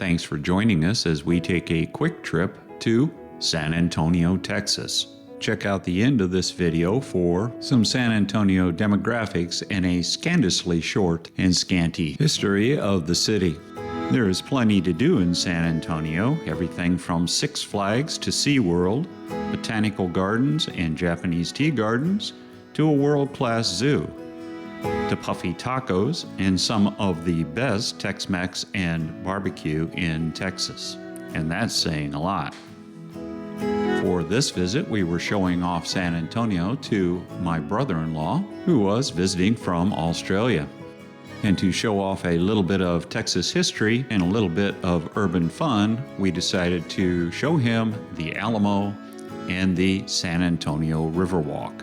thanks for joining us as we take a quick trip to San Antonio, Texas. Check out the end of this video for some San Antonio demographics and a scandalously short and scanty history of the city. There is plenty to do in San Antonio, everything from Six Flags to SeaWorld, botanical gardens and Japanese tea gardens, to a world-class zoo, to puffy tacos and some of the best Tex-Mex and barbecue in Texas. And that's saying a lot. For this visit, we were showing off San Antonio to my brother-in-law, who was visiting from Australia. And to show off a little bit of Texas history and a little bit of urban fun, we decided to show him the Alamo and the San Antonio Riverwalk.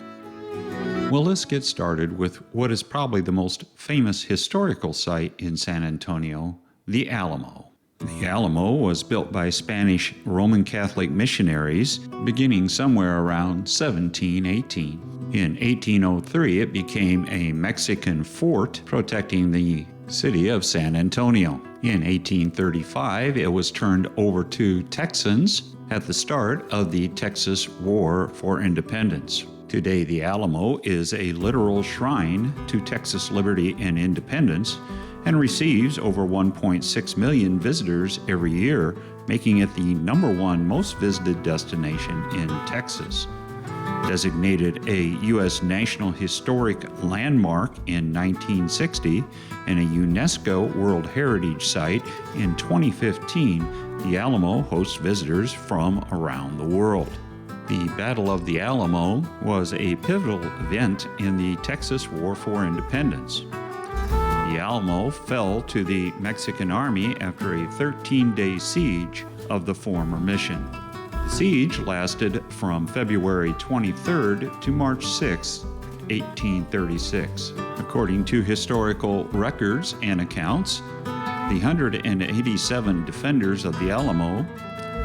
Well, let's get started with what is probably the most famous historical site in San Antonio, the Alamo. The Alamo was built by Spanish Roman Catholic missionaries beginning somewhere around 1718. In 1803, it became a Mexican fort protecting the city of San Antonio. In 1835, it was turned over to Texans at the start of the Texas War for Independence. Today, the Alamo is a literal shrine to Texas liberty and independence and receives over 1.6 million visitors every year, making it the #1 most visited destination in Texas. Designated a U.S. National Historic Landmark in 1960 and a UNESCO World Heritage Site in 2015, the Alamo hosts visitors from around the world. The Battle of the Alamo was a pivotal event in the Texas War for Independence. The Alamo fell to the Mexican Army after a 13-day siege of the former mission. The siege lasted from February 23rd to March 6, 1836. According to historical records and accounts, the 187 defenders of the Alamo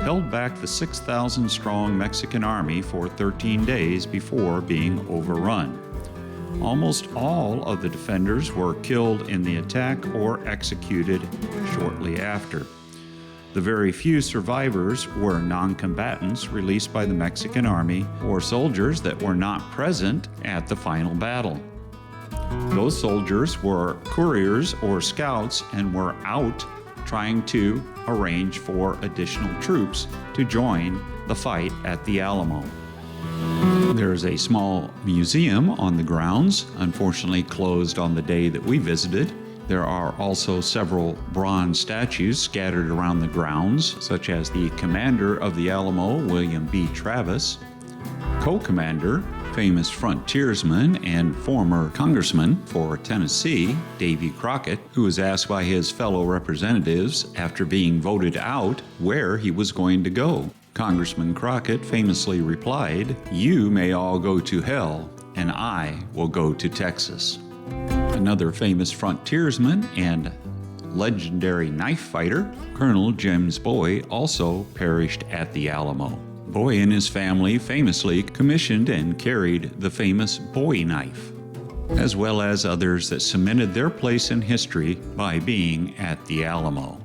held back the 6,000-strong Mexican army for 13 days before being overrun. Almost all of the defenders were killed in the attack or executed shortly after. The very few survivors were non-combatants released by the Mexican army or soldiers that were not present at the final battle. Those soldiers were couriers or scouts and were out trying to arrange for additional troops to join the fight at the Alamo. There is a small museum on the grounds, unfortunately closed on the day that we visited. There are also several bronze statues scattered around the grounds, such as the commander of the Alamo, William B. Travis, co-commander, famous frontiersman and former congressman for Tennessee, Davy Crockett, who was asked by his fellow representatives after being voted out where he was going to go. Congressman Crockett famously replied, "You may all go to hell, and I will go to Texas." Another famous frontiersman and legendary knife fighter, Colonel James Bowie, also perished at the Alamo. Bowie and his family famously commissioned and carried the famous Bowie knife, as well as others that cemented their place in history by being at the Alamo,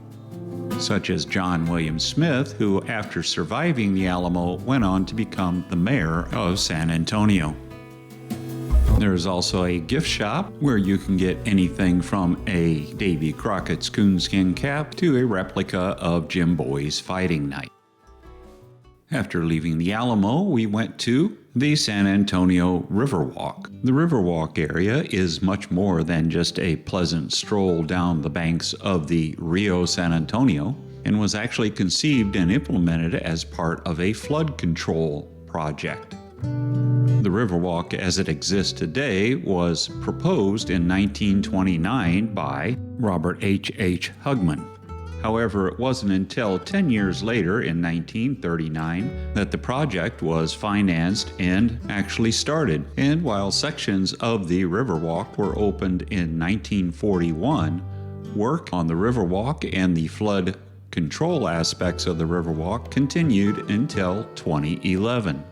such as John William Smith, who, after surviving the Alamo, went on to become the mayor of San Antonio. There is also a gift shop where you can get anything from a Davy Crockett's coonskin cap to a replica of Jim Bowie's fighting knife. After leaving the Alamo, we went to the San Antonio Riverwalk. The Riverwalk area is much more than just a pleasant stroll down the banks of the Rio San Antonio, and was actually conceived and implemented as part of a flood control project. The Riverwalk as it exists today was proposed in 1929 by Robert H. Hugman. However, it wasn't until 10 years later, in 1939, that the project was financed and actually started. And while sections of the Riverwalk were opened in 1941, work on the Riverwalk and the flood control aspects of the Riverwalk continued until 2011.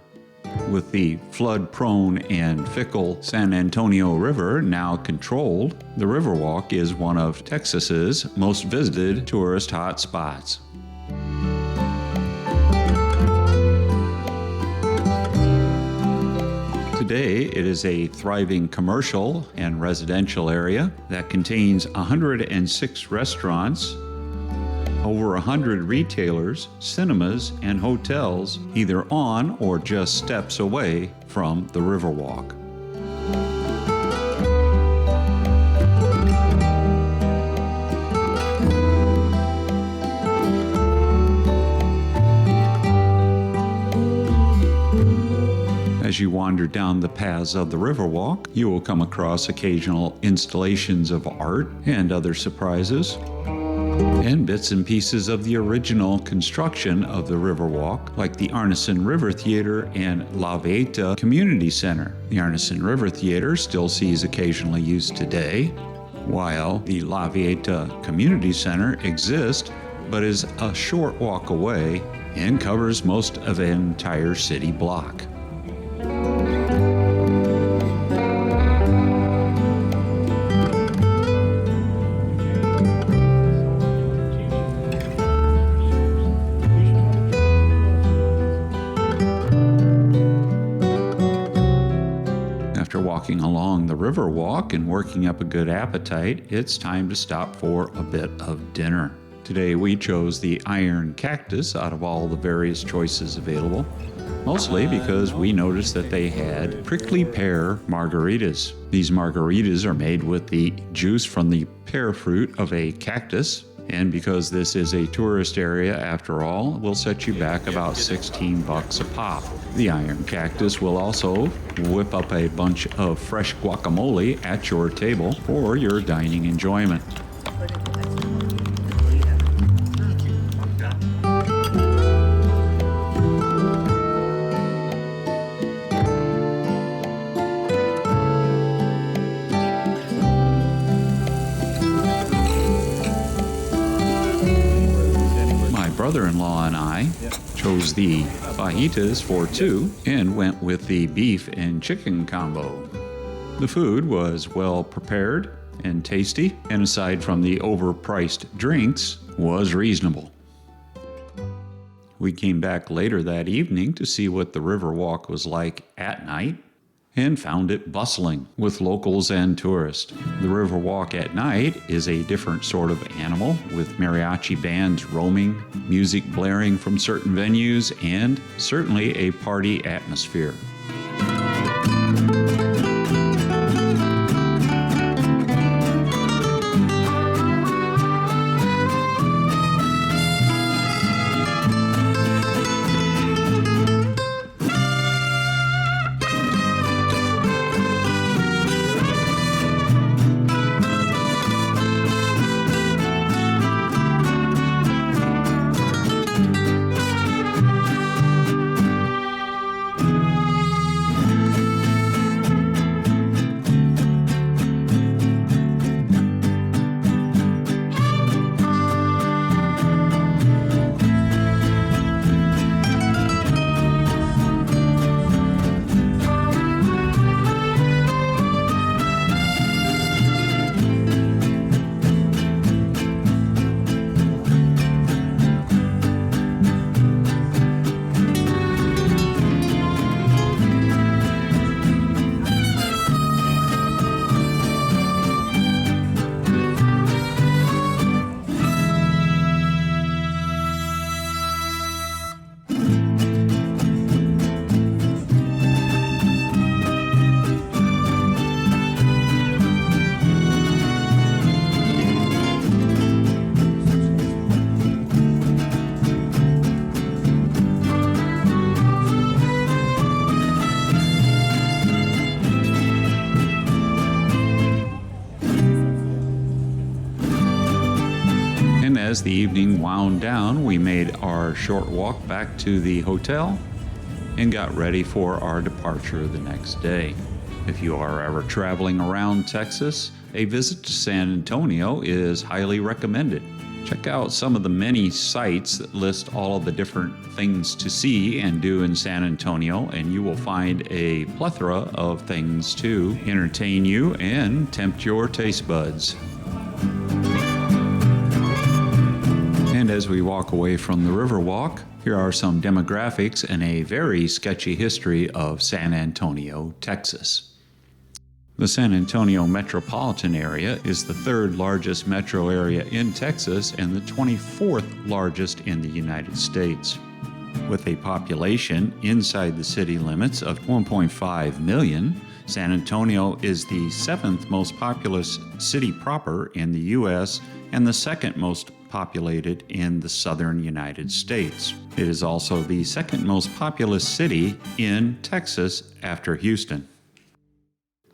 With the flood-prone and fickle San Antonio River now controlled, the Riverwalk is one of Texas's most visited tourist hotspots. Today, it is a thriving commercial and residential area that contains 106 restaurants, over 100 retailers, cinemas, and hotels, either on or just steps away from the Riverwalk. As you wander down the paths of the Riverwalk, you will come across occasional installations of art and other surprises, and bits and pieces of the original construction of the Riverwalk, like the Arneson River Theater and La Veta Community Center. The Arneson River Theater still sees occasionally use today, while the La Veta Community Center exists but is a short walk away and covers most of an entire city block. After walking along the Riverwalk and working up a good appetite, it's time to stop for a bit of dinner. Today we chose the Iron Cactus out of all the various choices available, mostly because we noticed that they had prickly pear margaritas. These margaritas are made with the juice from the pear fruit of a cactus, and because this is a tourist area after all, will set you back about $16 a pop. The Iron Cactus will also whip up a bunch of fresh guacamole at your table for your dining enjoyment. Brother-in-law and I chose the fajitas for two and went with the beef and chicken combo. The food was well prepared and tasty, and aside from the overpriced drinks, was reasonable. We came back later that evening to see what the Riverwalk was like at night, and found it bustling with locals and tourists. The Riverwalk at night is a different sort of animal, with mariachi bands roaming, music blaring from certain venues, and certainly a party atmosphere. As the evening wound down, we made our short walk back to the hotel and got ready for our departure the next day. If you are ever traveling around Texas, a visit to San Antonio is highly recommended. Check out some of the many sites that list all of the different things to see and do in San Antonio, and you will find a plethora of things to entertain you and tempt your taste buds. And as we walk away from the Riverwalk, here are some demographics and a very sketchy history of San Antonio, Texas. The San Antonio metropolitan area is the third largest metro area in Texas and the 24th largest in the United States. With a population inside the city limits of 1.5 million, San Antonio is the seventh most populous city proper in the U.S. and the second most populated in the southern United States. It is also the second most populous city in Texas after Houston.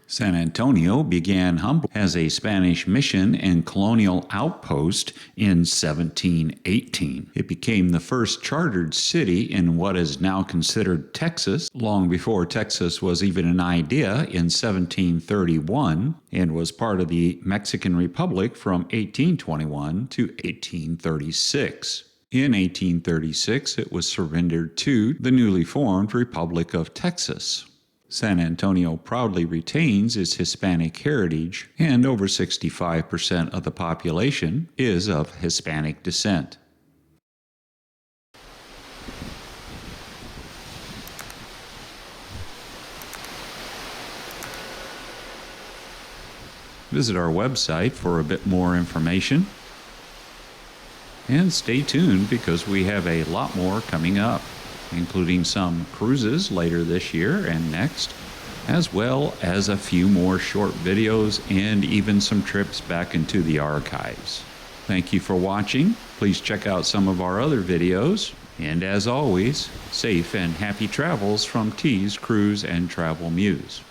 San Antonio began humble as a Spanish mission and colonial outpost in 1718. It became the first chartered city in what is now considered Texas, long before Texas was even an idea in 1731, and was part of the Mexican Republic from 1821 to 1836. In 1836, it was surrendered to the newly formed Republic of Texas. San Antonio proudly retains its Hispanic heritage, and over 65% of the population is of Hispanic descent. Visit our website for a bit more information. And stay tuned because we have a lot more coming up, including some cruises later this year and next, as well as a few more short videos and even some trips back into the archives. Thank you for watching. Please check out some of our other videos. And as always, safe and happy travels from T's Cruise and Travel Muse.